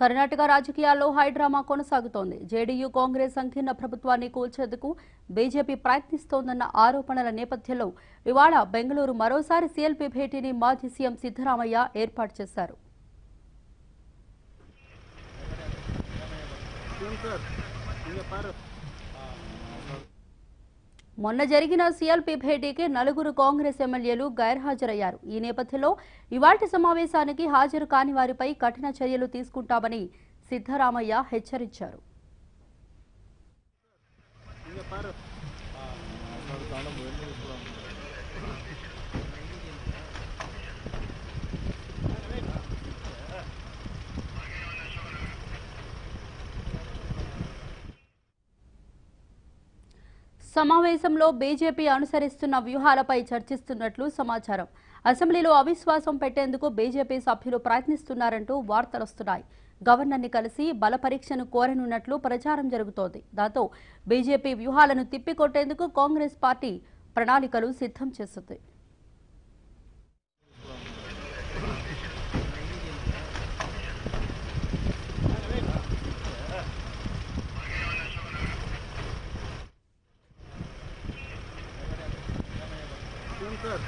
కర్ణాటక రాజకీయాల్లో హైడ్రామా కొనసాగుతోంది. జేడీయూ కాంగ్రెస్ సంకీర్ణ ప్రభుత్వాన్ని కూల్చేందుకు బీజేపీ ప్రయత్నిస్తోందన్న ఆరోపణల నేపథ్యంలో ఇవాళ బెంగళూరు మరోసారి సీఎల్పీ భేటీని మాజీ సీఎం సిద్ధరామయ్య ఏర్పాటు చేశారు. మొన్న జరిగిన సీఎల్పీ భేటీకి 4 కాంగ్రెస్ ఎమ్మెల్యేలు గైర్హాజరయ్యారు. ఈ నేపథ్యంలో ఇవాల్టి సమావేశానికి హాజరు కాని వారిపై కఠిన చర్యలు తీసుకుంటామని సిద్ధరామయ్య హెచ్చరించారు. సమావేశంలో బీజేపీ అనుసరిస్తున్న వ్యూహాలపై చర్చిస్తున్నట్లు సమాచారం. అసెంబ్లీలో అవిశ్వాసం పెట్టేందుకు బీజేపీ సభ్యులు ప్రయత్నిస్తున్నారంటూ వార్తలొస్తున్నాయి. గవర్నర్ని కలిసి బల పరీక్షను కోరనున్నట్లు ప్రచారం జరుగుతోంది. దాంతో బీజేపీ వ్యూహాలను తిప్పికొట్టేందుకు కాంగ్రెస్ పార్టీ ప్రణాళికలు సిద్ధం చేస్తుంది. Sir,